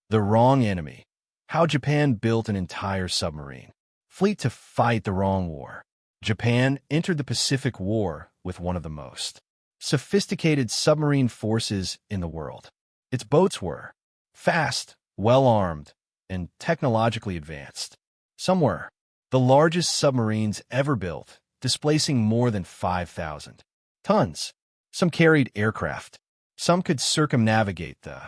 The wrong enemy. How Japan built an entire submarine fleet to fight the wrong war. Japan entered the Pacific War with one of the most sophisticated submarine forces in the world. Its boats were fast, well-armed, and technologically advanced. Some were the largest submarines ever built, displacing more than 5,000 tons. Some carried aircraft. Some could circumnavigate the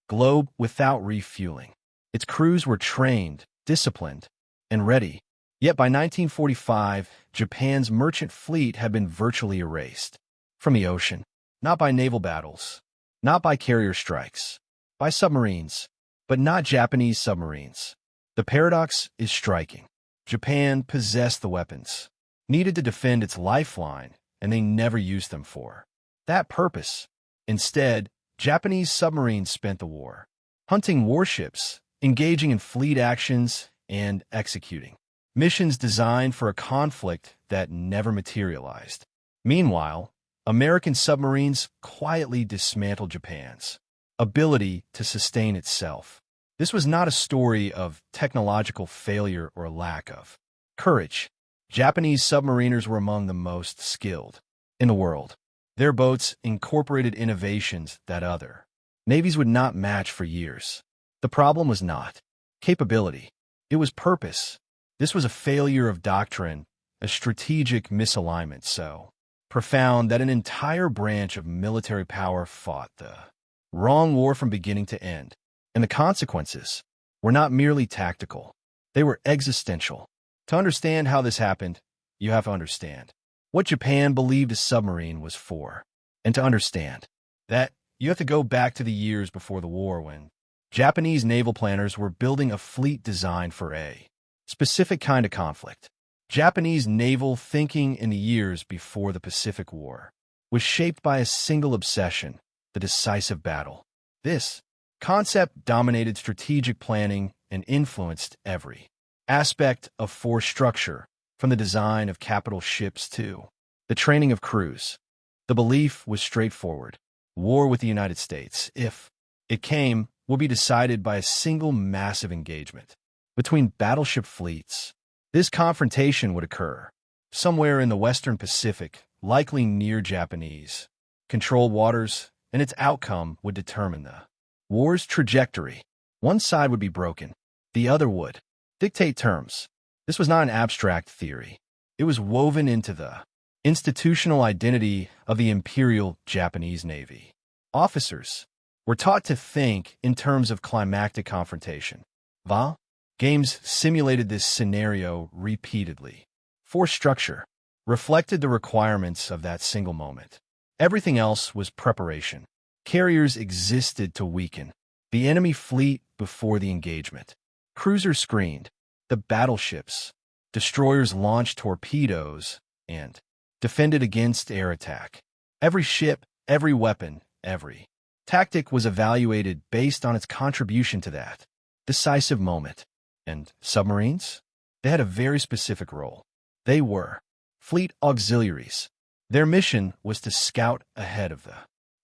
globe without refueling. Its crews were trained, disciplined, and ready. Yet by 1945, Japan's merchant fleet had been virtually erased from the ocean, not by naval battles, not by carrier strikes, by submarines, but not Japanese submarines. The paradox is striking. Japan possessed the weapons, needed to defend its lifeline, and they never used them for that purpose. Instead, Japanese submarines spent the war hunting warships, engaging in fleet actions, and executing missions designed for a conflict that never materialized. Meanwhile, American submarines quietly dismantled Japan's ability to sustain itself. This was not a story of technological failure or lack of courage. Japanese submariners were among the most skilled in the world. Their boats incorporated innovations that other navies would not match for years. The problem was not capability. It was purpose. This was a failure of doctrine, a strategic misalignment so profound that an entire branch of military power fought the wrong war from beginning to end. And the consequences were not merely tactical. They were existential. To understand how this happened, you have to understand what Japan believed a submarine was for. And to understand that, you have to go back to the years before the war when Japanese naval planners were building a fleet designed for a specific kind of conflict. Japanese naval thinking in the years before the Pacific War was shaped by a single obsession, the decisive battle. This concept dominated strategic planning and influenced every aspect of force structure, from the design of capital ships to the training of crews. The belief was straightforward. War with the United States, if it came, would be decided by a single massive engagement between battleship fleets. This confrontation would occur somewhere in the Western Pacific, likely near Japanese controlled waters, and its outcome would determine the war's trajectory. One side would be broken, the other would dictate terms. This was not an abstract theory. It was woven into the institutional identity of the Imperial Japanese Navy. Officers were taught to think in terms of climactic confrontation. Games simulated this scenario repeatedly. Force structure reflected the requirements of that single moment. Everything else was preparation. Carriers existed to weaken the enemy fleet before the engagement. Cruisers screened the battleships. Destroyers launched torpedoes and defended against air attack. Every ship, every weapon, every tactic was evaluated based on its contribution to that decisive moment. And submarines? They had a very specific role. They were fleet auxiliaries. Their mission was to scout ahead of the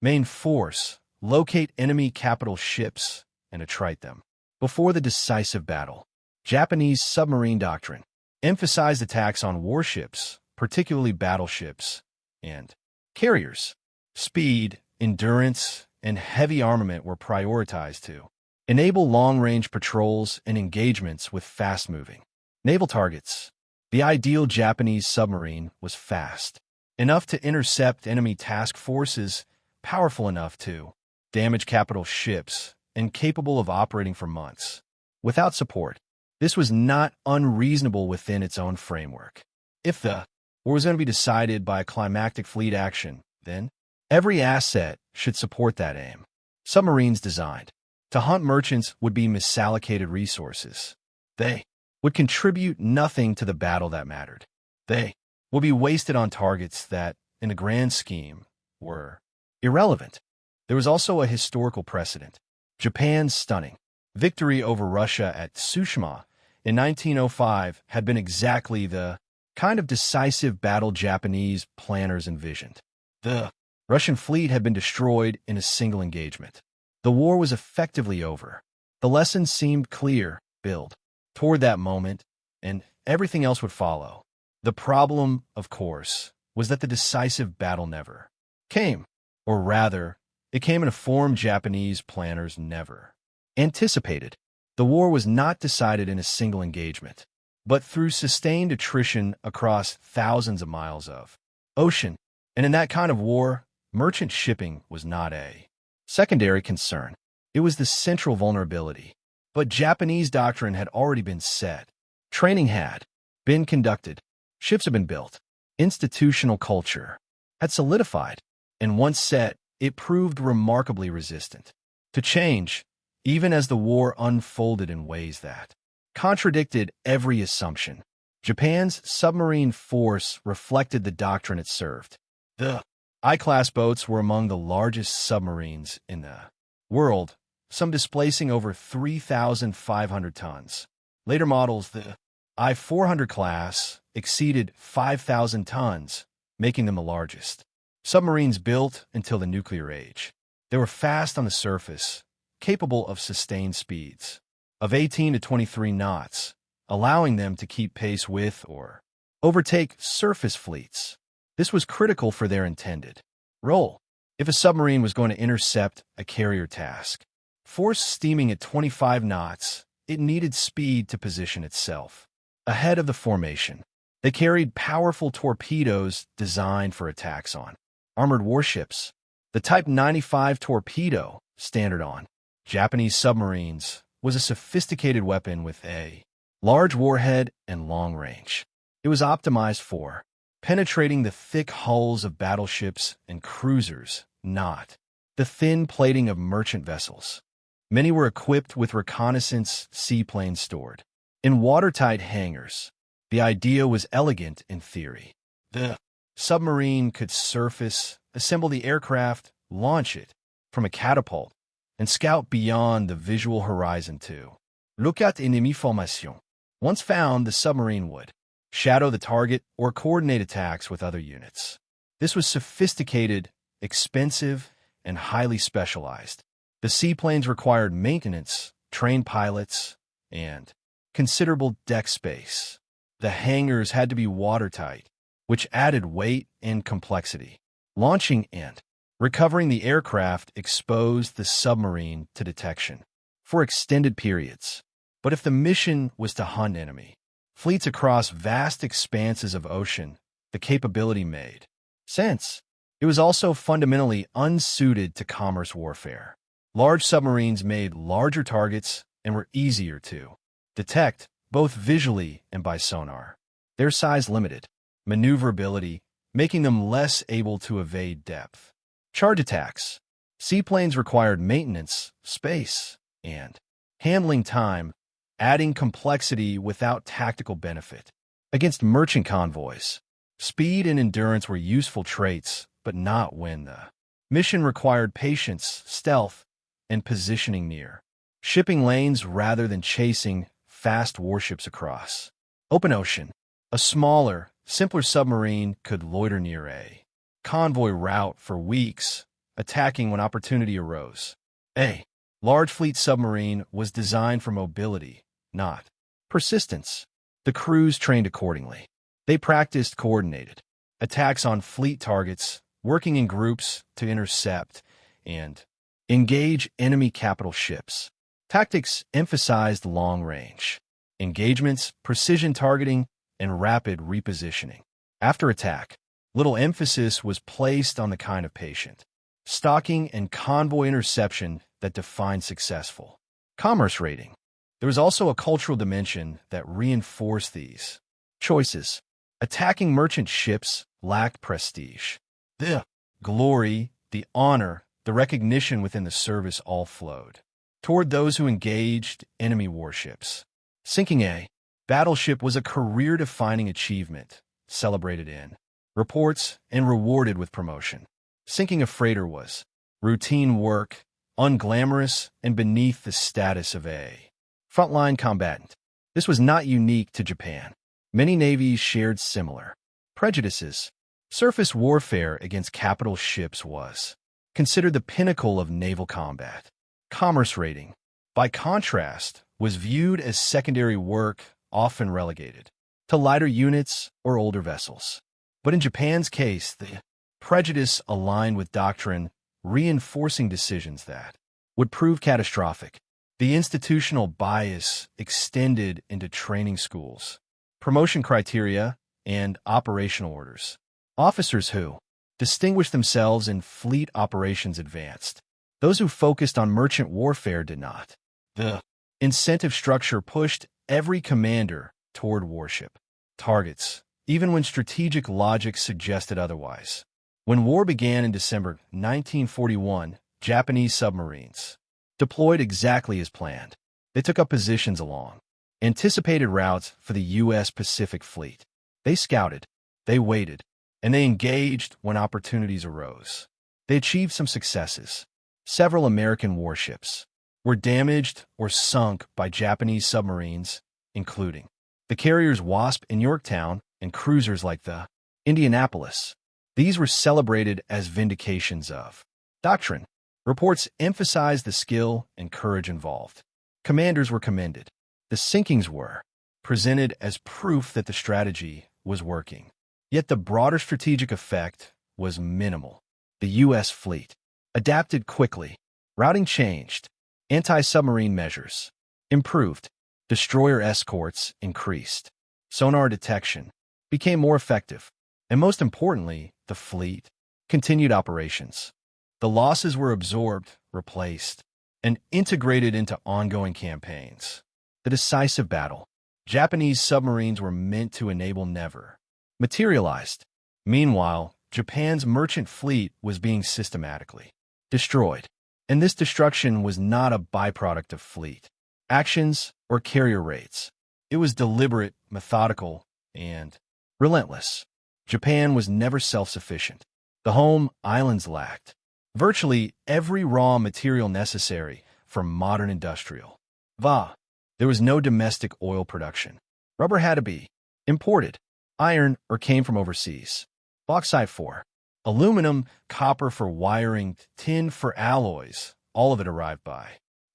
main force, locate enemy capital ships, and attrite them before the decisive battle. Japanese submarine doctrine emphasized attacks on warships, particularly battleships, and carriers. Speed, endurance, and heavy armament were prioritized to enable long-range patrols and engagements with fast-moving naval targets. The ideal Japanese submarine was fast enough to intercept enemy task forces, powerful enough to damage capital ships, and capable of operating for months without support. This was not unreasonable within its own framework. If the war was going to be decided by a climactic fleet action, then every asset should support that aim. Submarines designed to hunt merchants would be misallocated resources. They would contribute nothing to the battle that mattered. They would be wasted on targets that, in the grand scheme, were irrelevant. There was also a historical precedent. Japan's stunning victory over Russia at Tsushima in 1905 had been exactly the kind of decisive battle Japanese planners envisioned. The Russian fleet had been destroyed in a single engagement. The war was effectively over. The lesson seemed clear: build toward that moment, and everything else would follow. The problem, of course, was that the decisive battle never came. Or rather, it came in a form Japanese planners never anticipated. The war was not decided in a single engagement, but through sustained attrition across thousands of miles of ocean. And in that kind of war, merchant shipping was not a secondary concern. It was the central vulnerability. But Japanese doctrine had already been set. Training had been conducted. Ships had been built. Institutional culture had solidified. And once set, it proved remarkably resistant to change, even as the war unfolded in ways that contradicted every assumption. Japan's submarine force reflected the doctrine it served. The I-class boats were among the largest submarines in the world, some displacing over 3,500 tons. Later models, the I-400 class, exceeded 5,000 tons, making them the largest submarines built until the nuclear age. They were fast on the surface, capable of sustained speeds of 18 to 23 knots, allowing them to keep pace with or overtake surface fleets. This was critical for their intended role. If a submarine was going to intercept a carrier task, force steaming at 25 knots, it needed speed to position itself ahead of the formation. They carried powerful torpedoes designed for attacks on armored warships. The Type 95 torpedo, standard on Japanese submarines, was a sophisticated weapon with a large warhead and long range. It was optimized for penetrating the thick hulls of battleships and cruisers, not the thin plating of merchant vessels. Many were equipped with reconnaissance seaplanes stored in watertight hangars. The idea was elegant in theory. The submarine could surface, assemble the aircraft, launch it from a catapult, and scout beyond the visual horizon to look at enemy formation. Once found, the submarine would shadow the target or coordinate attacks with other units. This was sophisticated, expensive, and highly specialized. The seaplanes required maintenance, trained pilots, and considerable deck space. The hangars had to be watertight, which added weight and complexity. Launching and recovering the aircraft exposed the submarine to detection for extended periods. But if the mission was to hunt enemy fleets across vast expanses of ocean, the capability made sense. It was also fundamentally unsuited to commerce warfare. Large submarines made larger targets and were easier to detect, both visually and by sonar. Their size limited maneuverability, making them less able to evade depth charge attacks. Seaplanes required maintenance, space, and handling time, adding complexity without tactical benefit. Against merchant convoys, speed and endurance were useful traits, but not when the mission required patience, stealth, and positioning near shipping lanes rather than chasing fast warships across open ocean. A smaller, simpler submarine could loiter near a convoy route for weeks, attacking when opportunity arose. A large fleet submarine was designed for mobility, not persistence. The crews trained accordingly. They practiced coordinated attacks on fleet targets, working in groups to intercept and engage enemy capital ships. Tactics emphasized long-range engagements, precision targeting, and rapid repositioning. After attack, little emphasis was placed on the kind of patient stalking and convoy interception that defined successful commerce rating. There was also a cultural dimension that reinforced these choices. Attacking merchant ships lacked prestige. The glory, the honor, the recognition within the service all flowed toward those who engaged enemy warships. Sinking a battleship was a career-defining achievement, celebrated in reports and rewarded with promotion. Sinking a freighter was routine work, unglamorous, and beneath the status of a frontline combatant. This was not unique to Japan. Many navies shared similar prejudices. Surface warfare against capital ships was considered the pinnacle of naval combat. Commerce rating. by contrast, was viewed as secondary work, often relegated to lighter units or older vessels. But in Japan's case, the prejudice aligned with doctrine, reinforcing decisions that would prove catastrophic. The institutional bias extended into training schools, promotion criteria, and operational orders. Officers who distinguished themselves in fleet operations advanced. Those who focused on merchant warfare did not. The incentive structure pushed every commander toward warship targets, even when strategic logic suggested otherwise. When war began in December 1941, Japanese submarines deployed exactly as planned. They took up positions along anticipated routes for the U.S. Pacific Fleet. They scouted, they waited, and they engaged when opportunities arose. They achieved some successes. Several American warships were damaged or sunk by Japanese submarines, including the carriers Wasp in Yorktown and cruisers like the Indianapolis. These were celebrated as vindications of doctrine. Reports emphasized the skill and courage involved. Commanders were commended. The sinkings were presented as proof that the strategy was working. Yet the broader strategic effect was minimal. The U.S. fleet adapted quickly. Routing changed. Anti-submarine measures improved. Destroyer escorts increased. Sonar detection became more effective. And most importantly, the fleet continued operations. The losses were absorbed, replaced, and integrated into ongoing campaigns. The decisive battle Japanese submarines were meant to enable never materialized. Meanwhile, Japan's merchant fleet was being systematically destroyed. And this destruction was not a byproduct of fleet actions or carrier raids. It was deliberate, methodical, and relentless. Japan was never self-sufficient. The home islands lacked virtually every raw material necessary for modern industrial. There was no domestic oil production. Rubber had to be imported. Iron or came from overseas. Bauxite for aluminum, copper for wiring, tin for alloys. All of it arrived by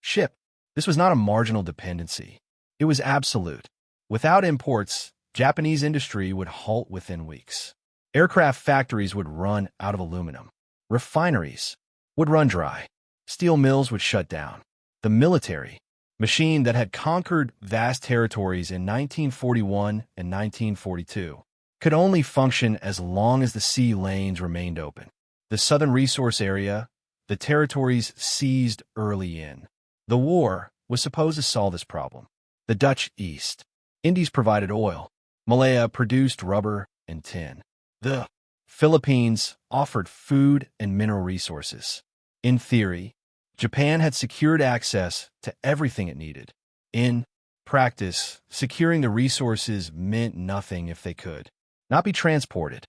ship. This was not a marginal dependency. It was absolute. Without imports, Japanese industry would halt within weeks. Aircraft factories would run out of aluminum. Refineries would run dry. Steel mills would shut down. The military machine that had conquered vast territories in 1941 and 1942 could only function as long as the sea lanes remained open. The southern resource area, the territories seized early in the war, was supposed to solve this problem. The Dutch East Indies provided oil. Malaya produced rubber and tin. The Philippines offered food and mineral resources. In theory, Japan had secured access to everything it needed. In practice, securing the resources meant nothing if they could not be transported.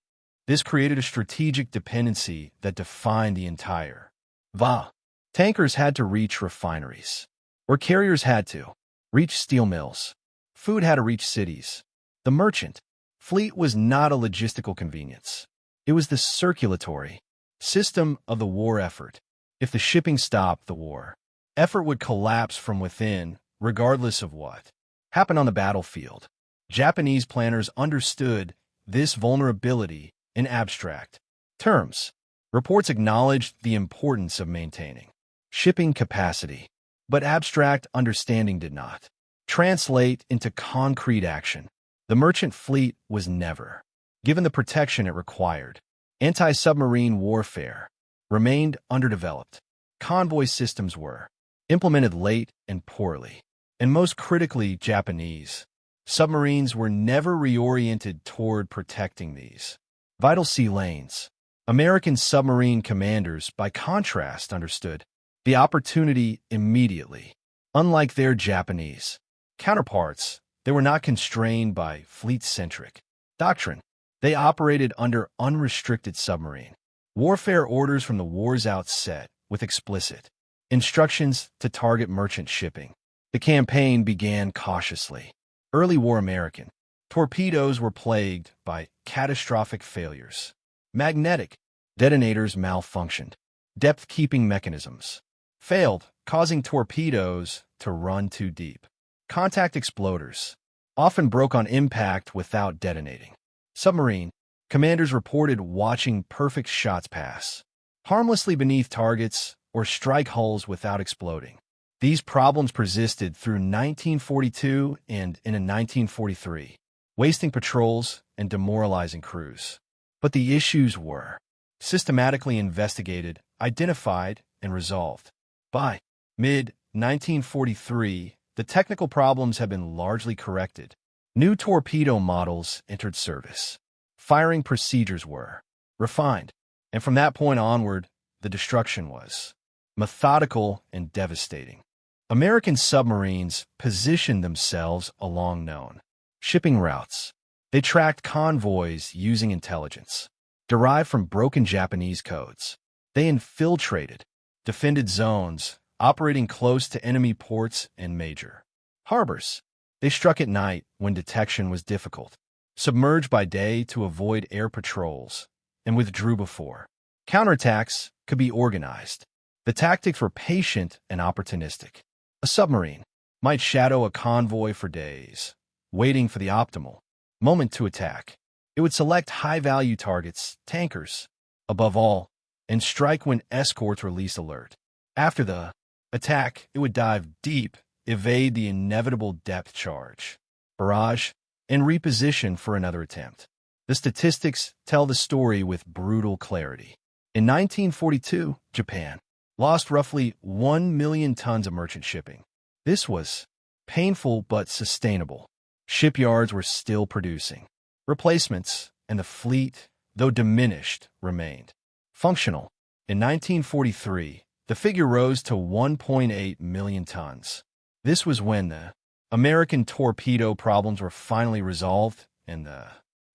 This created a strategic dependency that defined the entire VA. Tankers had to reach refineries, or carriers had to reach steel mills. Food had to reach cities. The merchant fleet was not a logistical convenience. It was the circulatory system of the war effort. If the shipping stopped, the war effort would collapse from within, regardless of what happened on the battlefield. Japanese planners understood this vulnerability in abstract terms. Reports acknowledged the importance of maintaining shipping capacity, but abstract understanding did not translate into concrete action. The merchant fleet was never given the protection it required. Anti-submarine warfare remained underdeveloped. Convoy systems were implemented late and poorly. And most critically, Japanese submarines were never reoriented toward protecting these vital sea lanes. American submarine commanders, by contrast, understood the opportunity immediately. Unlike their Japanese counterparts, they were not constrained by fleet-centric doctrine. They operated under unrestricted submarine warfare orders from the war's outset, with explicit instructions to target merchant shipping. The campaign began cautiously. Early war American torpedoes were plagued by catastrophic failures. Magnetic detonators malfunctioned. Depth-keeping mechanisms failed, causing torpedoes to run too deep. Contact exploders often broke on impact without detonating. Submarine commanders reported watching perfect shots pass harmlessly beneath targets or strike hulls without exploding. These problems persisted through 1942 and into 1943, wasting patrols and demoralizing crews. But the issues were systematically investigated, identified, and resolved. By mid-1943, the technical problems had been largely corrected. New torpedo models entered service. Firing procedures were refined, and from that point onward, the destruction was methodical and devastating. American submarines positioned themselves along known shipping routes. They tracked convoys using intelligence derived from broken Japanese codes. They infiltrated defended zones, operating close to enemy ports and major harbors. They struck at night when detection was difficult, submerged by day to avoid air patrols, and withdrew before counterattacks could be organized. The tactics were patient and opportunistic. A submarine might shadow a convoy for days, waiting for the optimal moment to attack. It would select high-value targets, tankers, above all, and strike when escorts were least alert. After the attack, it would dive deep, evade the inevitable depth charge, barrage, and reposition for another attempt. The statistics tell the story with brutal clarity. In 1942, Japan lost roughly 1 million tons of merchant shipping. This was painful but sustainable. Shipyards were still producing. Replacements, and the fleet, though diminished, remained functional. In 1943, the figure rose to 1.8 million tons. This was when the American torpedo problems were finally resolved and the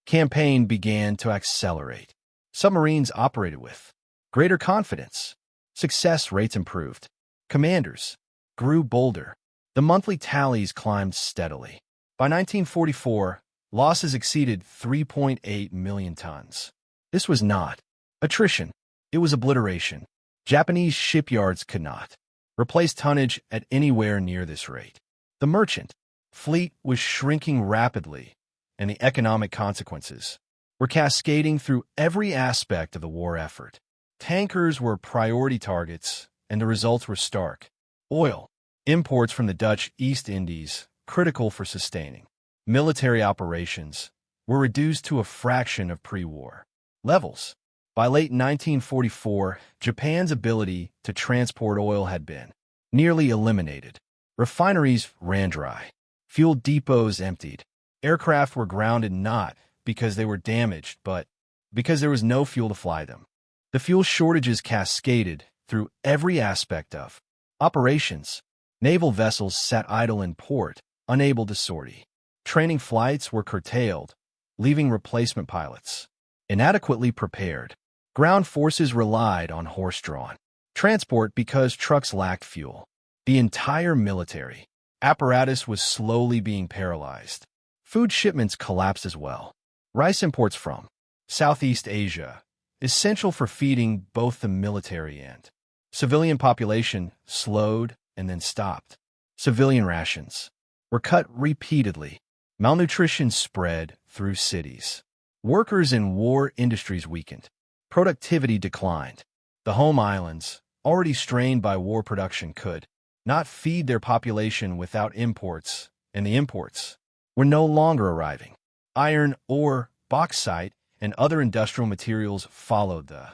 campaign began to accelerate. Submarines operated with greater confidence. Success rates improved. Commanders grew bolder. The monthly tallies climbed steadily. By 1944, losses exceeded 3.8 million tons. This was not attrition. It was obliteration. Japanese shipyards could not replace tonnage at anywhere near this rate. The merchant fleet was shrinking rapidly, and the economic consequences were cascading through every aspect of the war effort. Tankers were priority targets, and the results were stark. Oil imports from the Dutch East Indies, critical for sustaining military operations, were reduced to a fraction of pre-war levels. By late 1944, Japan's ability to transport oil had been nearly eliminated. Refineries ran dry. Fuel depots emptied. Aircraft were grounded not because they were damaged, but because there was no fuel to fly them. The fuel shortages cascaded through every aspect of operations. Naval vessels sat idle in port, unable to sortie. Training flights were curtailed, leaving replacement pilots inadequately prepared. Ground forces relied on horse-drawn transport because trucks lacked fuel. The entire military apparatus was slowly being paralyzed. Food shipments collapsed as well. Rice imports from Southeast Asia, essential for feeding both the military and civilian population, slowed and then stopped. Civilian rations were cut repeatedly. Malnutrition spread through cities. Workers in war industries weakened. Productivity declined. The home islands, already strained by war production, could not feed their population without imports, and the imports were no longer arriving. Iron ore, bauxite, and other industrial materials followed the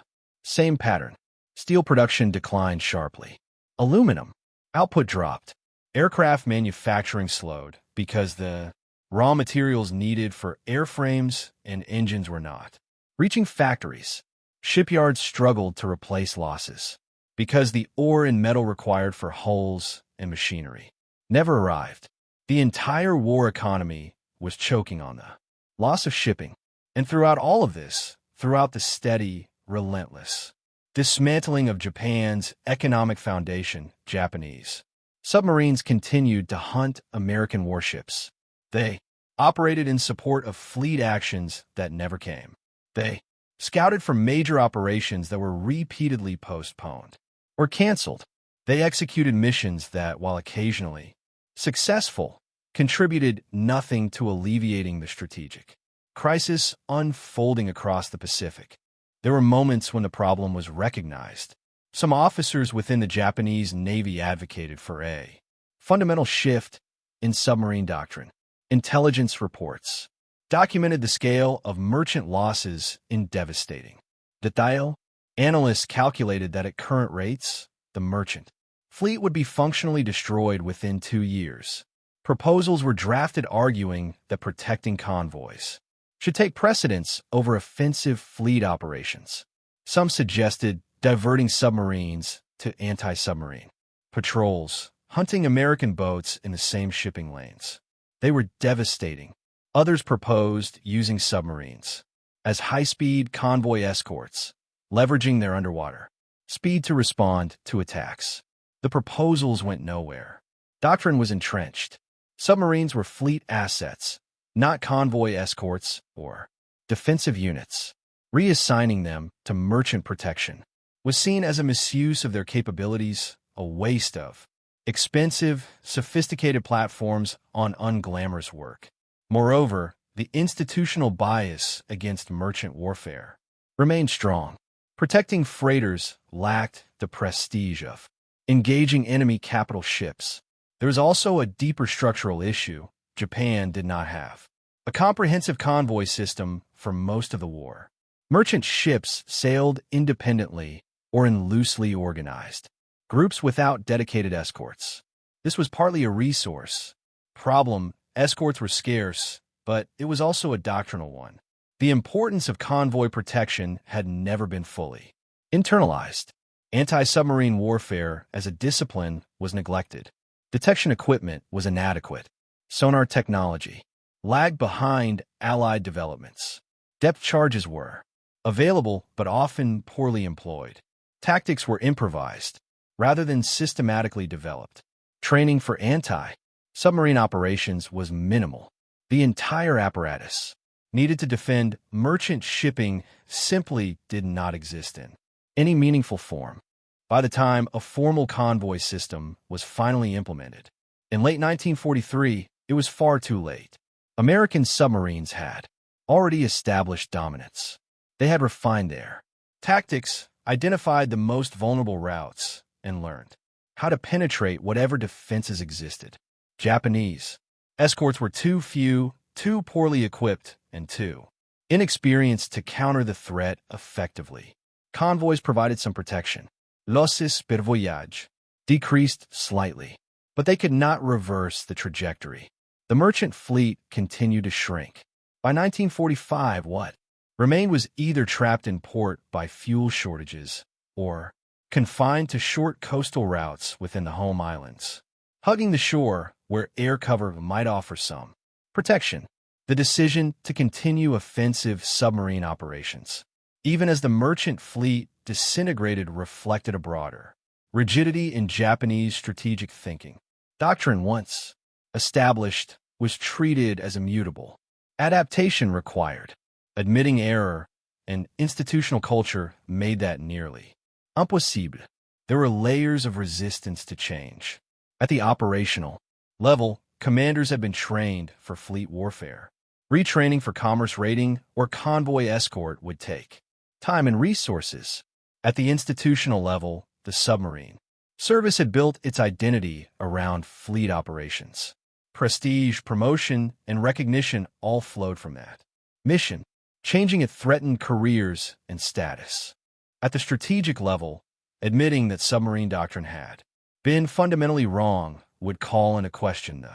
same pattern. Steel production declined sharply. Aluminum output dropped. Aircraft manufacturing slowed because the raw materials needed for airframes and engines were not reaching factories. Shipyards struggled to replace losses because the ore and metal required for hulls and machinery never arrived. The entire war economy was choking on the loss of shipping. And throughout all of this, throughout the steady, relentless dismantling of Japan's economic foundation, Japanese submarines continued to hunt American warships. They operated in support of fleet actions that never came. They scouted for major operations that were repeatedly postponed or canceled. They executed missions that, while occasionally successful, contributed nothing to alleviating the strategic crisis unfolding across the Pacific. There were moments when the problem was recognized. Some officers within the Japanese Navy advocated for a fundamental shift in submarine doctrine. Intelligence reports documented the scale of merchant losses in devastating detail. Analysts calculated that at current rates, the merchant fleet would be functionally destroyed within 2 years. Proposals were drafted arguing that protecting convoys should take precedence over offensive fleet operations. Some suggested diverting submarines to anti-submarine patrols, hunting American boats in the same shipping lanes. They were devastating. Others proposed using submarines as high-speed convoy escorts, leveraging their underwater speed to respond to attacks. The proposals went nowhere. Doctrine was entrenched. Submarines were fleet assets, not convoy escorts or defensive units. Reassigning them to merchant protection was seen as a misuse of their capabilities, a waste of expensive, sophisticated platforms on unglamorous work. Moreover, the institutional bias against merchant warfare remained strong. Protecting freighters lacked the prestige of engaging enemy capital ships. There was also a deeper structural issue. Japan did not have a comprehensive convoy system for most of the war. Merchant ships sailed independently or in loosely organized groups without dedicated escorts. This was partly a resource problem. Escorts were scarce, but it was also a doctrinal one. The importance of convoy protection had never been fully internalized. Anti-submarine warfare as a discipline was neglected. Detection equipment was inadequate. Sonar technology lagged behind Allied developments. Depth charges were available but often poorly employed. Tactics were improvised rather than systematically developed. Training for anti-submarine operations was minimal. The entire apparatus needed to defend merchant shipping simply did not exist in any meaningful form. By the time a formal convoy system was finally implemented, in late 1943, it was far too late. American submarines had already established dominance. They had refined their tactics, identified the most vulnerable routes, and learned how to penetrate whatever defenses existed. Japanese escorts were too few, too poorly equipped, and too inexperienced to counter the threat effectively. Convoys provided some protection. Losses per voyage decreased slightly, but they could not reverse the trajectory. The merchant fleet continued to shrink. By 1945, what remained was either trapped in port by fuel shortages or confined to short coastal routes within the home islands, hugging the shore where air cover might offer some protection. The decision to continue offensive submarine operations, even as the merchant fleet disintegrated, reflected a broader rigidity in Japanese strategic thinking. Doctrine, once established, was treated as immutable. Adaptation required. Admitting error and institutional culture made that nearly impossible. There were layers of resistance to change. At the operational level, commanders had been trained for fleet warfare. Retraining for commerce raiding or convoy escort would take time and resources. At the institutional level, the submarine service had built its identity around fleet operations. Prestige, promotion, and recognition all flowed from that mission. Changing it threatened careers and status. At the strategic level, admitting that submarine doctrine had been fundamentally wrong would call into question the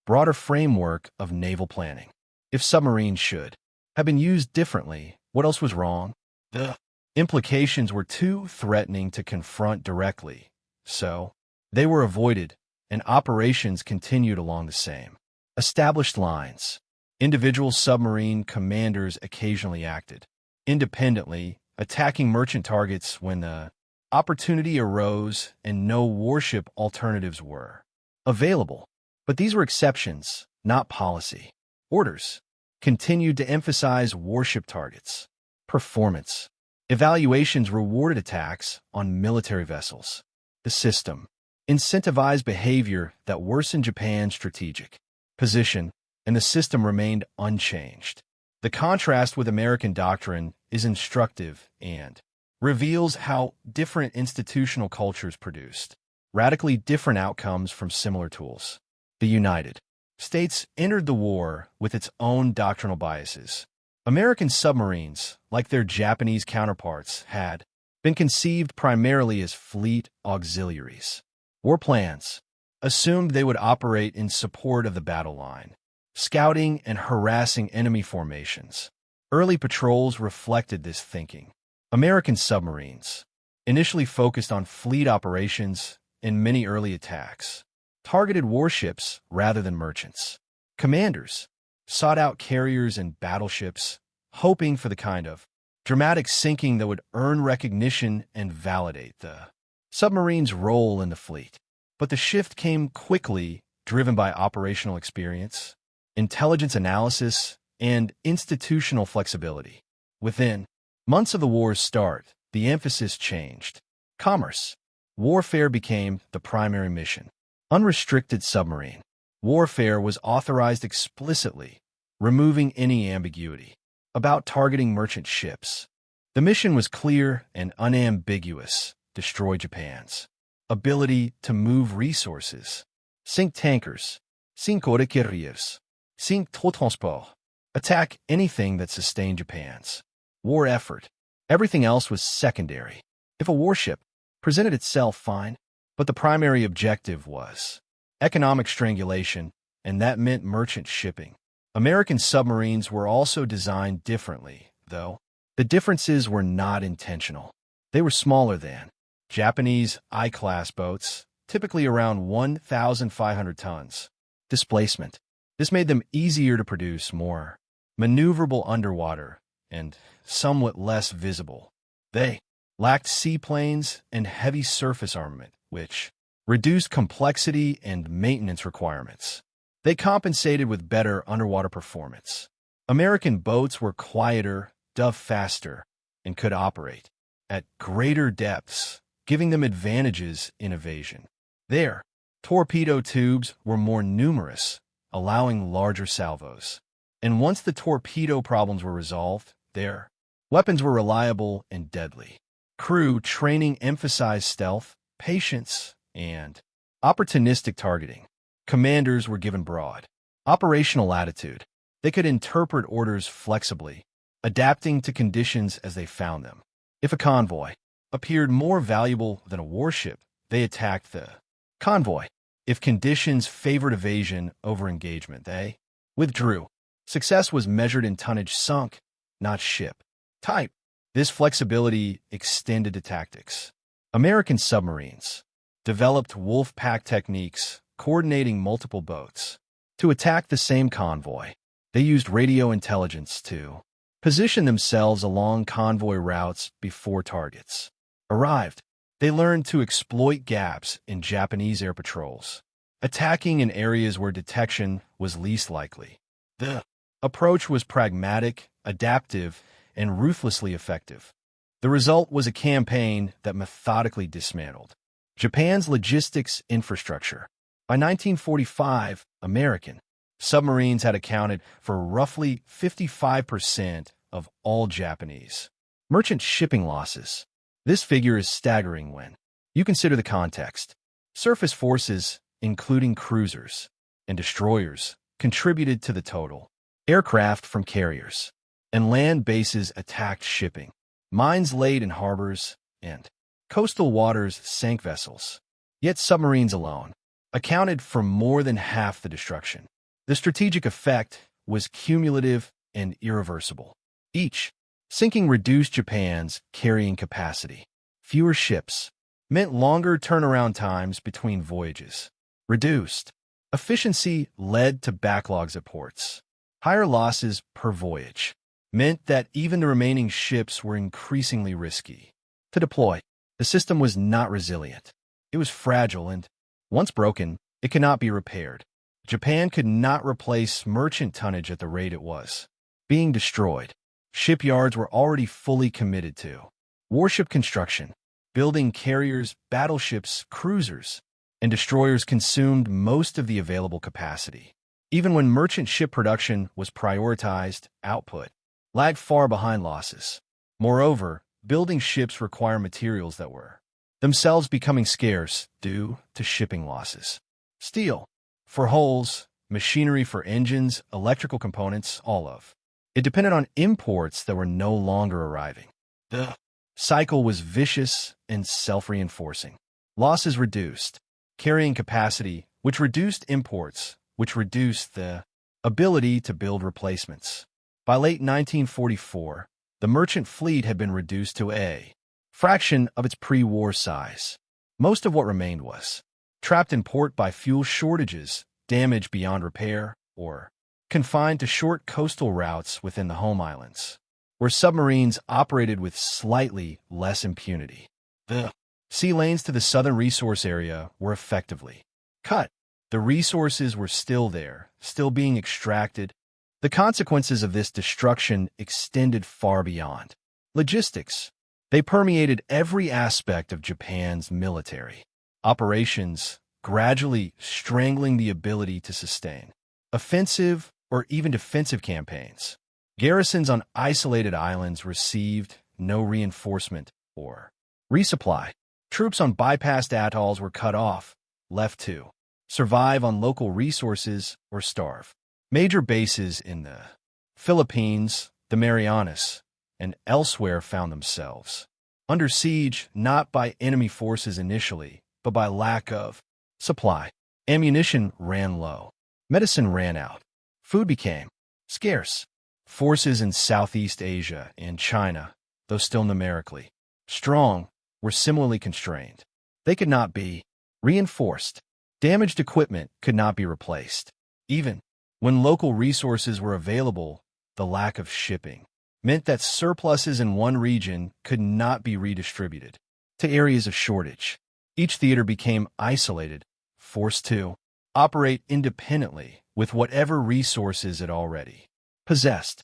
broader framework of naval planning. If submarines should have been used differently, what else was wrong? The implications were too threatening to confront directly, so they were avoided, and operations continued along the same established lines. Individual submarine commanders occasionally acted independently, attacking merchant targets when the opportunity arose and no warship alternatives were available. But these were exceptions, not policy. Orders continued to emphasize warship targets. Performance evaluations rewarded attacks on military vessels. The system incentivized behavior that worsened Japan's strategic position, and the system remained unchanged. The contrast with American doctrine is instructive and reveals how different institutional cultures produced radically different outcomes from similar tools. The United States entered the war with its own doctrinal biases. American submarines, like their Japanese counterparts, had been conceived primarily as fleet auxiliaries. War plans assumed they would operate in support of the battle line, scouting and harassing enemy formations. Early patrols reflected this thinking. American submarines, initially focused on fleet operations in many early attacks, targeted warships rather than merchants. Commanders sought out carriers and battleships, hoping for the kind of dramatic sinking that would earn recognition and validate the submarine's role in the fleet. But the shift came quickly, driven by operational experience, intelligence analysis, and institutional flexibility. Within months of the war's start, the emphasis changed. Commerce warfare became the primary mission. Unrestricted submarine warfare was authorized explicitly, removing any ambiguity about targeting merchant ships. The mission was clear and unambiguous: destroy Japan's ability to move resources, sink tankers, sink carriers, sink tout transport, attack anything that sustained Japan's war effort. Everything else was secondary. If a warship presented itself, fine, but the primary objective was economic strangulation, and that meant merchant shipping. American submarines were also designed differently, though the differences were not intentional. They were smaller than Japanese I-class boats, typically around 1,500 tons. Displacement. This made them easier to produce, more maneuverable underwater, and somewhat less visible. They lacked seaplanes and heavy surface armament, which reduced complexity and maintenance requirements. They compensated with better underwater performance. American boats were quieter, dove faster, and could operate at greater depths, giving them advantages in evasion. Their torpedo tubes were more numerous, allowing larger salvos. And once the torpedo problems were resolved, their weapons were reliable and deadly. Crew training emphasized stealth, patience, and opportunistic targeting. Commanders were given broad operational latitude. They could interpret orders flexibly, adapting to conditions as they found them. If a convoy appeared more valuable than a warship, they attacked the convoy. If conditions favored evasion over engagement, they withdrew. Success was measured in tonnage sunk, not ship type. This flexibility extended to tactics. American submarines developed wolf pack techniques, coordinating multiple boats to attack the same convoy. They used radio intelligence to position themselves along convoy routes before targets arrived. They learned to exploit gaps in Japanese air patrols, attacking in areas where detection was least likely. The approach was pragmatic, adaptive, and ruthlessly effective. The result was a campaign that methodically dismantled Japan's logistics infrastructure. By 1945, American submarines had accounted for roughly 55% of all Japanese merchant shipping losses. This figure is staggering when you consider the context. Surface forces, including cruisers and destroyers, contributed to the total. Aircraft from carriers and land bases attacked shipping. Mines laid in harbors and coastal waters sank vessels. Yet submarines alone accounted for more than half the destruction. The strategic effect was cumulative and irreversible. Each sinking reduced Japan's carrying capacity. Fewer ships meant longer turnaround times between voyages. Reduced efficiency led to backlogs at ports. Higher losses per voyage meant that even the remaining ships were increasingly risky to deploy. The system was not resilient. It was fragile, and once broken, it could not be repaired. Japan could not replace merchant tonnage at the rate it was being destroyed. Shipyards were already fully committed to warship construction, building carriers, battleships, cruisers, and destroyers consumed most of the available capacity. Even when merchant ship production was prioritized, output lagged far behind losses. Moreover, building ships require materials that were themselves becoming scarce due to shipping losses. Steel for hulls, machinery for engines, electrical components, all of it depended on imports that were no longer arriving. The cycle was vicious and self-reinforcing. Losses reduced carrying capacity, which reduced imports, which reduced the ability to build replacements. By late 1944, the merchant fleet had been reduced to a fraction of its pre-war size. Most of what remained was trapped in port by fuel shortages, damaged beyond repair, or confined to short coastal routes within the home islands, where submarines operated with slightly less impunity. The sea lanes to the southern resource area were effectively cut. The resources were still there, still being extracted. The consequences of this destruction extended far beyond logistics. They permeated every aspect of Japan's military operations, gradually strangling the ability to sustain offensive or even defensive campaigns. Garrisons on isolated islands received no reinforcement or resupply. Troops on bypassed atolls were cut off, left to survive on local resources or starve. Major bases in the Philippines, the Marianas, and elsewhere found themselves under siege not by enemy forces initially, but by lack of supply. Ammunition ran low. Medicine ran out. Food became scarce. Forces in Southeast Asia and China, though still numerically strong, were similarly constrained. They could not be reinforced. Damaged equipment could not be replaced. Even when local resources were available, the lack of shipping meant that surpluses in one region could not be redistributed to areas of shortage. Each theater became isolated, forced to operate independently with whatever resources it already possessed.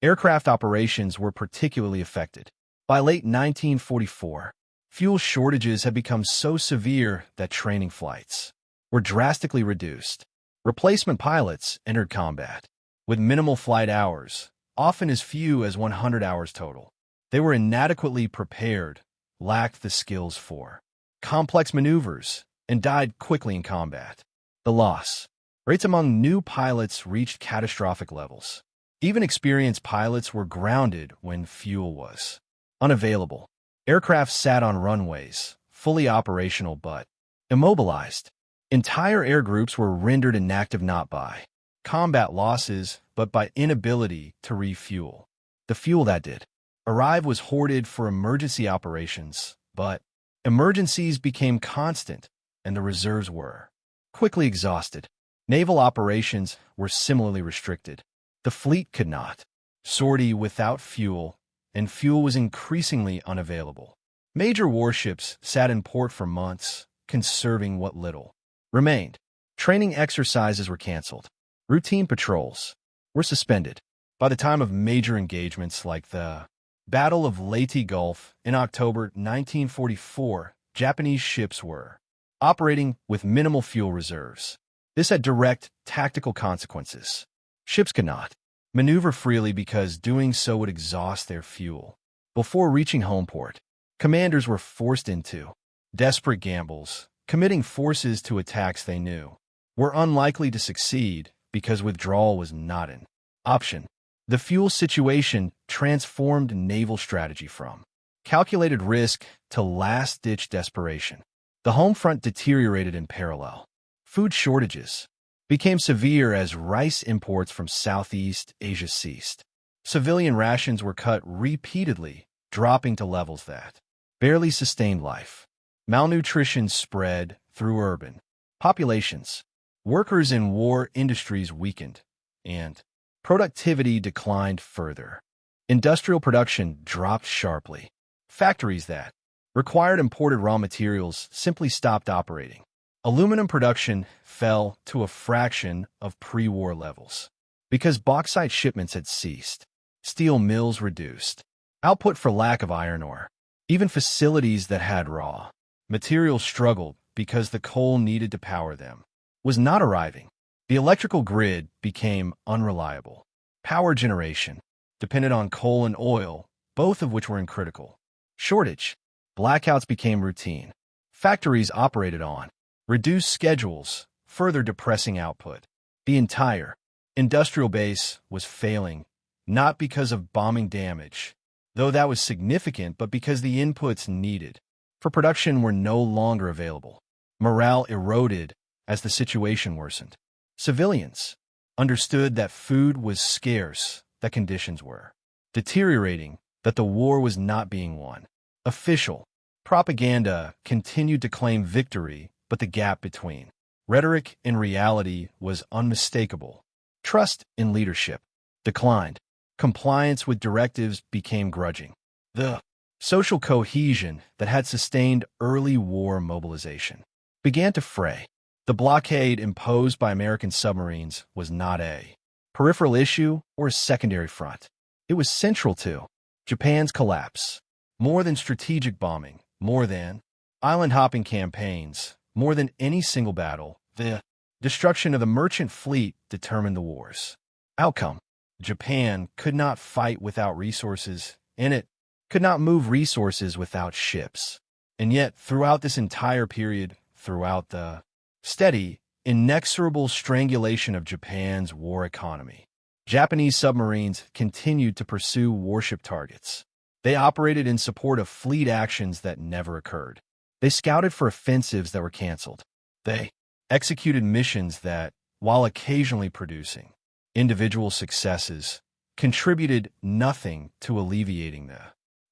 Aircraft operations were particularly affected. By late 1944, fuel shortages had become so severe that training flights were drastically reduced. Replacement pilots entered combat with minimal flight hours, often as few as 100 hours total. They were inadequately prepared, lacked the skills for complex maneuvers, and died quickly in combat. The loss rates among new pilots reached catastrophic levels. Even experienced pilots were grounded when fuel was unavailable. Aircraft sat on runways, fully operational but immobilized. Entire air groups were rendered inactive not by combat losses, but by inability to refuel. The fuel that did arrive was hoarded for emergency operations, but emergencies became constant, and the reserves were quickly exhausted. Naval operations were similarly restricted. The fleet could not sortie without fuel, and fuel was increasingly unavailable. Major warships sat in port for months, conserving what little remained. Training exercises were canceled. Routine patrols were suspended. By the time of major engagements like the Battle of Leyte Gulf in October 1944, Japanese ships were operating with minimal fuel reserves. This had direct tactical consequences. Ships could not maneuver freely because doing so would exhaust their fuel. Before reaching home port, commanders were forced into desperate gambles, committing forces to attacks they knew were unlikely to succeed because withdrawal was not an option. The fuel situation transformed naval strategy from calculated risk to last-ditch desperation. The home front deteriorated in parallel. Food shortages became severe as rice imports from Southeast Asia ceased. Civilian rations were cut repeatedly, dropping to levels that barely sustained life. Malnutrition spread through urban populations. Workers in war industries weakened, and productivity declined further. Industrial production dropped sharply. Factories that required imported raw materials simply stopped operating. Aluminum production fell to a fraction of pre-war levels. Because bauxite shipments had ceased, steel mills reduced output for lack of iron ore. Even facilities that had raw materials struggled because the coal needed to power them was not arriving. The electrical grid became unreliable. Power generation depended on coal and oil, both of which were in critical shortage. Blackouts became routine. Factories operated on reduced schedules, further depressing output. The entire industrial base was failing, not because of bombing damage, though that was significant, but because the inputs needed for production were no longer available. Morale eroded as the situation worsened. Civilians understood that food was scarce, that conditions were deteriorating, that the war was not being won. Official propaganda continued to claim victory, but the gap between rhetoric and reality was unmistakable. Trust in leadership declined. Compliance with directives became grudging. The social cohesion that had sustained early war mobilization began to fray. The blockade imposed by American submarines was not a peripheral issue or a secondary front. It was central to Japan's collapse. More than strategic bombing, more than island-hopping campaigns, more than any single battle, the destruction of the merchant fleet determined the war's outcome. Japan could not fight without resources, and it could not move resources without ships. And yet, throughout this entire period, throughout the steady, inexorable strangulation of Japan's war economy, Japanese submarines continued to pursue warship targets. They operated in support of fleet actions that never occurred. They scouted for offensives that were canceled. They executed missions that, while occasionally producing individual successes, contributed nothing to alleviating the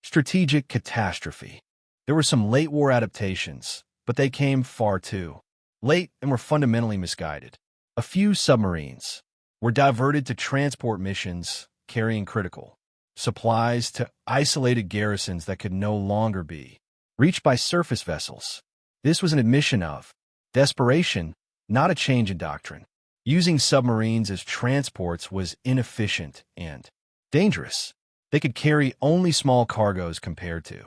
strategic catastrophe. There were some late war adaptations, but they came far too late and were fundamentally misguided. A few submarines were diverted to transport missions carrying critical supplies to isolated garrisons that could no longer be reached by surface vessels. This was an admission of desperation, not a change in doctrine. Using submarines as transports was inefficient and dangerous. They could carry only small cargoes compared to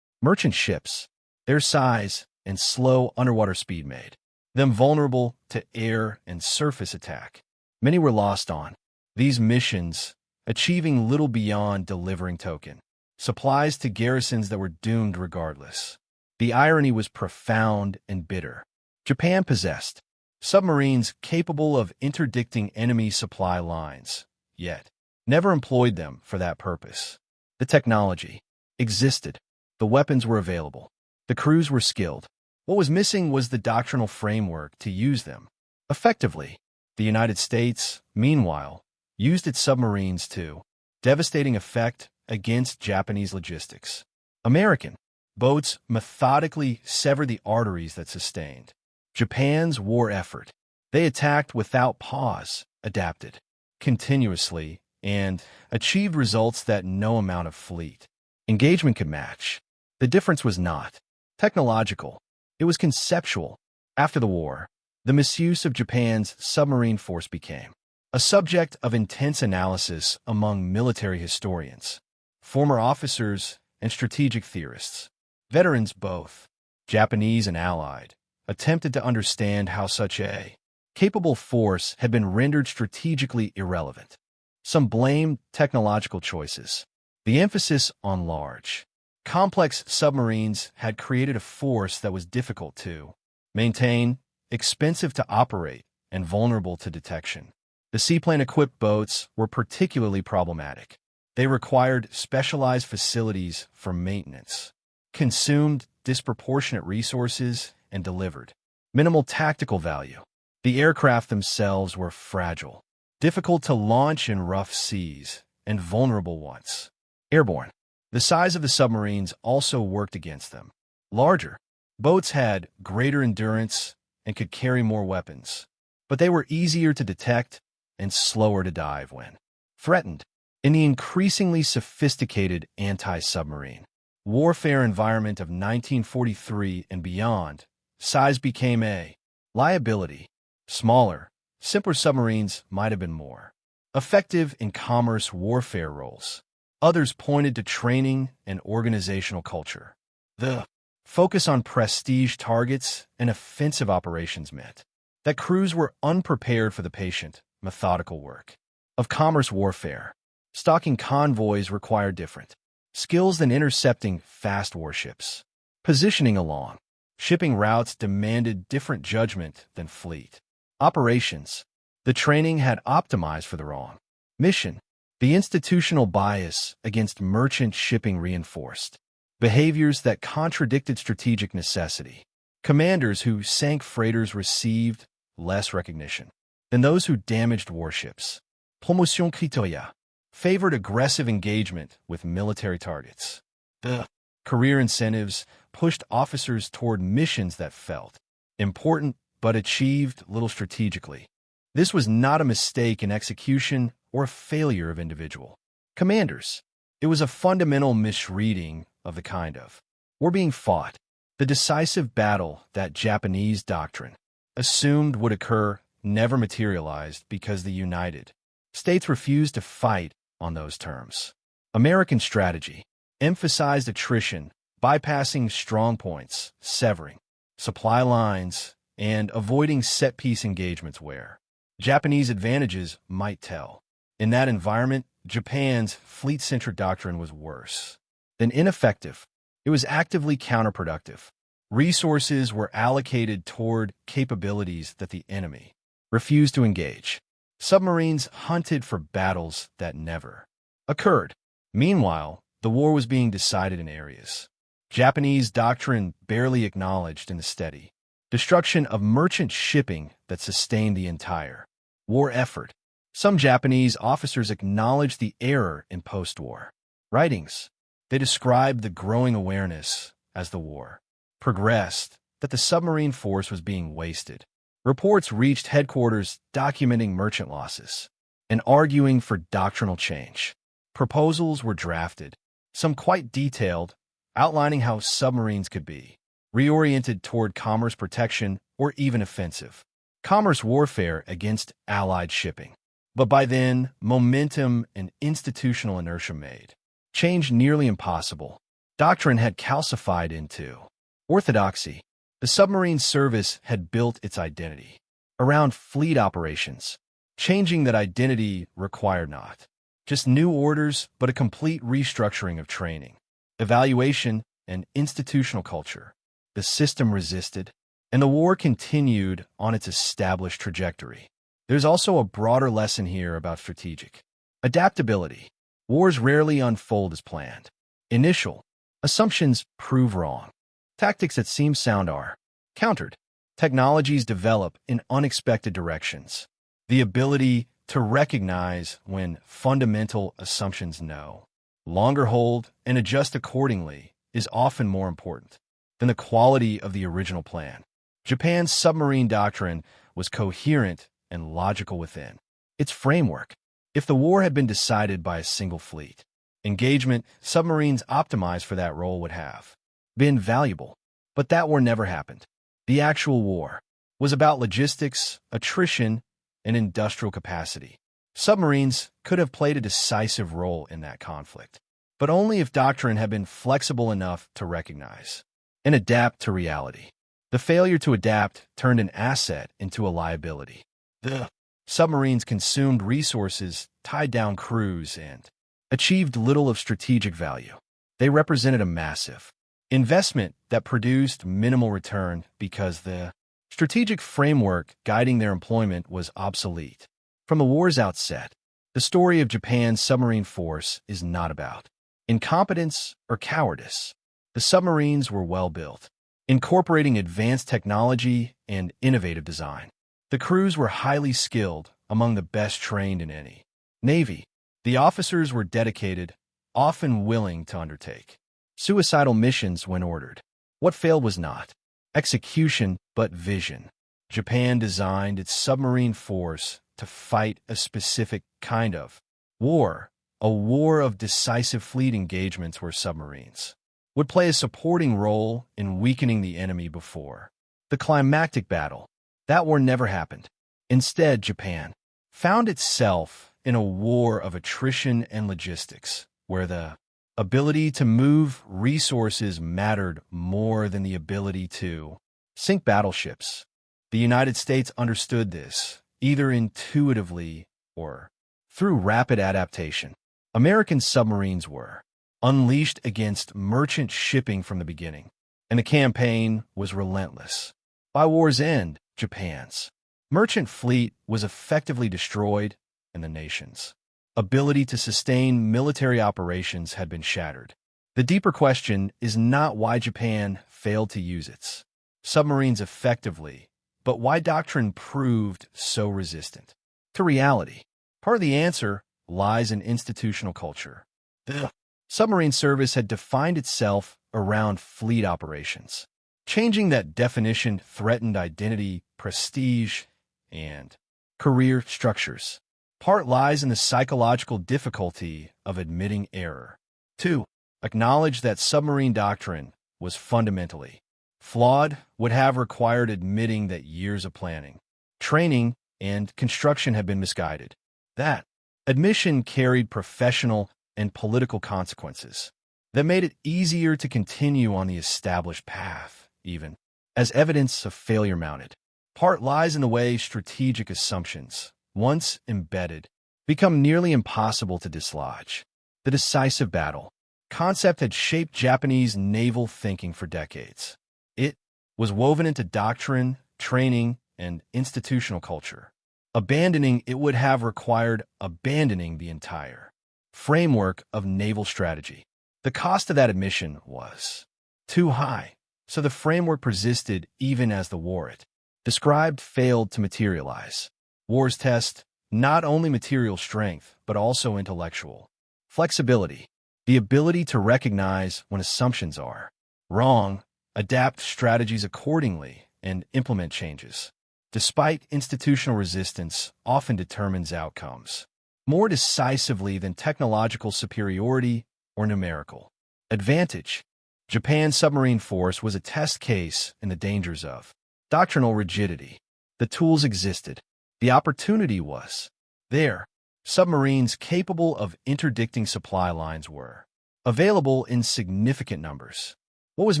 merchant ships. Their size and slow underwater speed made them vulnerable to air and surface attack. Many were lost on these missions, achieving little beyond delivering token supplies to garrisons that were doomed regardless. The irony was profound and bitter. Japan possessed submarines capable of interdicting enemy supply lines, yet never employed them for that purpose. The technology existed. The weapons were available. The crews were skilled. What was missing was the doctrinal framework to use them effectively. The United States, meanwhile, used its submarines to devastating effect against Japanese logistics. American boats methodically severed the arteries that sustained Japan's war effort. They attacked without pause, adapted continuously, and achieved results that no amount of fleet engagement could match. The difference was not technological. It was conceptual. After the war, the misuse of Japan's submarine force became a subject of intense analysis among military historians, former officers, and strategic theorists. Veterans both, Japanese and Allied, attempted to understand how such a capable force had been rendered strategically irrelevant. Some blamed technological choices. The emphasis on large, complex submarines had created a force that was difficult to maintain, expensive to operate, and vulnerable to detection. The seaplane-equipped boats were particularly problematic. They required specialized facilities for maintenance, consumed disproportionate resources, and delivered minimal tactical value. The aircraft themselves were fragile, difficult to launch in rough seas, and vulnerable once airborne. The size of the submarines also worked against them. Larger boats had greater endurance and could carry more weapons, but they were easier to detect and slower to dive when threatened. In the increasingly sophisticated anti-submarine warfare environment of 1943 and beyond, size became a liability. Smaller, simpler submarines might have been more effective in commerce warfare roles. Others pointed to training and organizational culture. The focus on prestige targets and offensive operations meant that crews were unprepared for the patient, methodical work of commerce warfare. Stalking convoys required different skills than intercepting fast warships. Positioning along shipping routes demanded different judgment than fleet operations. The training had optimized for the wrong mission. The institutional bias against merchant shipping reinforced behaviors that contradicted strategic necessity. Commanders who sank freighters received less recognition than those who damaged warships. Promotion criteria favored aggressive engagement with military targets. The career incentives pushed officers toward missions that felt important but achieved little strategically. This was not a mistake in execution or a failure of individual commanders. It was a fundamental misreading of the kind of war being fought. The decisive battle that Japanese doctrine assumed would occur never materialized because the United States refused to fight on those terms. American strategy emphasized attrition, bypassing strong points, severing supply lines, and avoiding set-piece engagements where Japanese advantages might tell. In that environment, Japan's fleet-centric doctrine was worse than ineffective. It was actively counterproductive. Resources were allocated toward capabilities that the enemy refused to engage. Submarines hunted for battles that never occurred. Meanwhile, the war was being decided in areas Japanese doctrine barely acknowledged in the steady destruction of merchant shipping that sustained the entire war effort. Some Japanese officers acknowledged the error in post-war writings. They described the growing awareness as the war progressed that the submarine force was being wasted. Reports reached headquarters documenting merchant losses and arguing for doctrinal change. Proposals were drafted, some quite detailed, outlining how submarines could be reoriented toward commerce protection or even offensive commerce warfare against Allied shipping. But by then, momentum and institutional inertia made change nearly impossible. Doctrine had calcified into orthodoxy. The submarine service had built its identity around fleet operations. Changing that identity required not just new orders, but a complete restructuring of training, evaluation, and institutional culture. The system resisted, and the war continued on its established trajectory. There's also a broader lesson here about strategic adaptability. Wars rarely unfold as planned. Initial assumptions prove wrong. Tactics that seem sound are countered. Technologies develop in unexpected directions. The ability to recognize when fundamental assumptions no longer hold and adjust accordingly is often more important than the quality of the original plan. Japan's submarine doctrine was coherent and logical within its framework. If the war had been decided by a single fleet engagement, submarines optimized for that role would have been valuable. But that war never happened. The actual war was about logistics, attrition, and industrial capacity. Submarines could have played a decisive role in that conflict, but only if doctrine had been flexible enough to recognize and adapt to reality. The failure to adapt turned an asset into a liability. The submarines consumed resources, tied down crews, and achieved little of strategic value. They represented a massive investment that produced minimal return because the strategic framework guiding their employment was obsolete. From the war's outset, the story of Japan's submarine force is not about incompetence or cowardice. The submarines were well built, incorporating advanced technology and innovative design. The crews were highly skilled, among the best trained in any navy. The officers were dedicated, often willing to undertake suicidal missions when ordered. What failed was not execution, but vision. Japan designed its submarine force to fight a specific kind of war, a war of decisive fleet engagements where submarines would play a supporting role in weakening the enemy before the climactic battle. That war never happened. Instead, Japan found itself in a war of attrition and logistics, where the ability to move resources mattered more than the ability to sink battleships. The United States understood this, either intuitively or through rapid adaptation. American submarines were unleashed against merchant shipping from the beginning, and the campaign was relentless. By war's end, Japan's merchant fleet was effectively destroyed, and the nation's ability to sustain military operations had been shattered. The deeper question is not why Japan failed to use its submarines effectively, but why doctrine proved so resistant to reality. Part of the answer lies in institutional culture. The submarine service had defined itself around fleet operations. Changing that definition threatened identity, prestige, and career structures. Part lies in the psychological difficulty of admitting error. 2. Acknowledge that submarine doctrine was fundamentally flawed would have required admitting that years of planning, training, and construction had been misguided. That admission carried professional and political consequences that made it easier to continue on the established path, even as evidence of failure mounted. Part lies in the way strategic assumptions, once embedded, become nearly impossible to dislodge. The decisive battle concept had shaped Japanese naval thinking for decades. It was woven into doctrine, training, and institutional culture. Abandoning it would have required abandoning the entire framework of naval strategy. The cost of that admission was too high, so the framework persisted even as the war it described failed to materialize. Wars test not only material strength, but also intellectual flexibility, the ability to recognize when assumptions are wrong, adapt strategies accordingly, and implement changes. Despite institutional resistance, often determines outcomes more decisively than technological superiority or numerical advantage. Japan's submarine force was a test case in the dangers of doctrinal rigidity. The tools existed. The opportunity was there. Submarines capable of interdicting supply lines were available in significant numbers. What was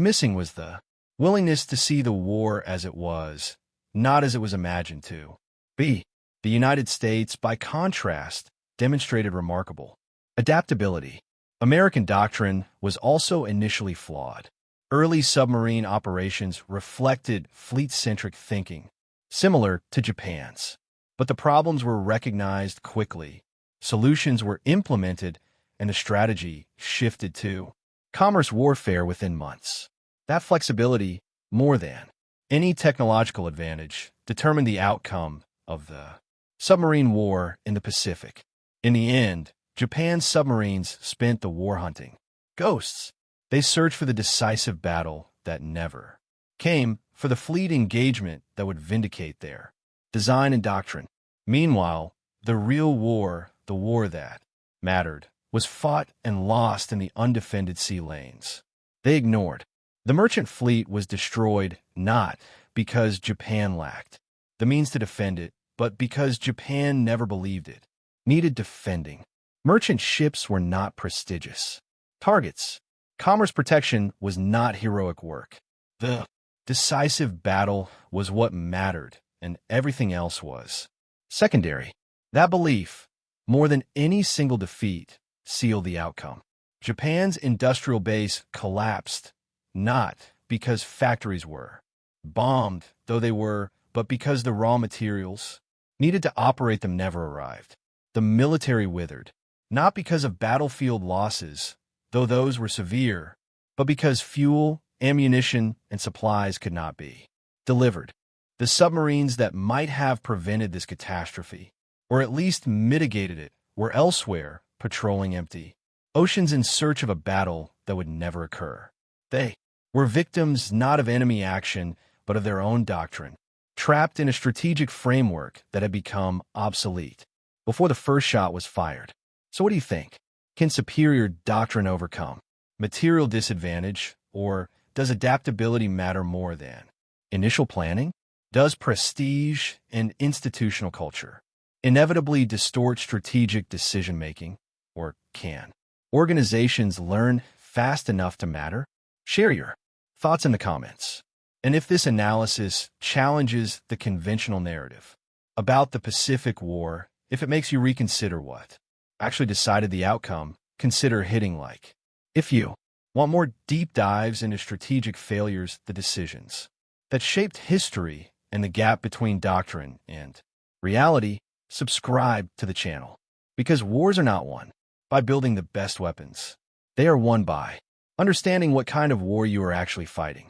missing was the willingness to see the war as it was, not as it was imagined to be. The United States, by contrast, demonstrated remarkable adaptability. American doctrine was also initially flawed. Early submarine operations reflected fleet-centric thinking, similar to Japan's. But the problems were recognized quickly, solutions were implemented, and the strategy shifted to commerce warfare within months. That flexibility, more than any technological advantage, determined the outcome of the submarine war in the Pacific. In the end, Japan's submarines spent the war hunting ghosts. They searched for the decisive battle that never came, for the fleet engagement that would vindicate their design and doctrine. Meanwhile, the real war, the war that mattered, was fought and lost in the undefended sea lanes. They ignored. The merchant fleet was destroyed not because Japan lacked the means to defend it, but because Japan never believed it needed defending. Merchant ships were not prestigious targets. Commerce protection was not heroic work. The decisive battle was what mattered, and everything else was secondary. That belief, more than any single defeat, sealed the outcome. Japan's industrial base collapsed, not because factories were bombed, though they were, but because the raw materials needed to operate them never arrived. The military withered, not because of battlefield losses, though those were severe, but because fuel, ammunition, and supplies could not be delivered. The submarines that might have prevented this catastrophe, or at least mitigated it, were elsewhere, patrolling empty oceans in search of a battle that would never occur. They were victims not of enemy action, but of their own doctrine, trapped in a strategic framework that had become obsolete before the first shot was fired. So what do you think? Can superior doctrine overcome material disadvantage, or does adaptability matter more than initial planning? Does prestige and institutional culture inevitably distort strategic decision-making, or can organizations learn fast enough to matter? Share your thoughts in the comments. And if this analysis challenges the conventional narrative about the Pacific War, if it makes you reconsider what actually decided the outcome, consider hitting like. If you want more deep dives into strategic failures, the decisions that shaped history, and the gap between doctrine and reality, subscribe to the channel. Because wars are not won by building the best weapons. They are won by understanding what kind of war you are actually fighting.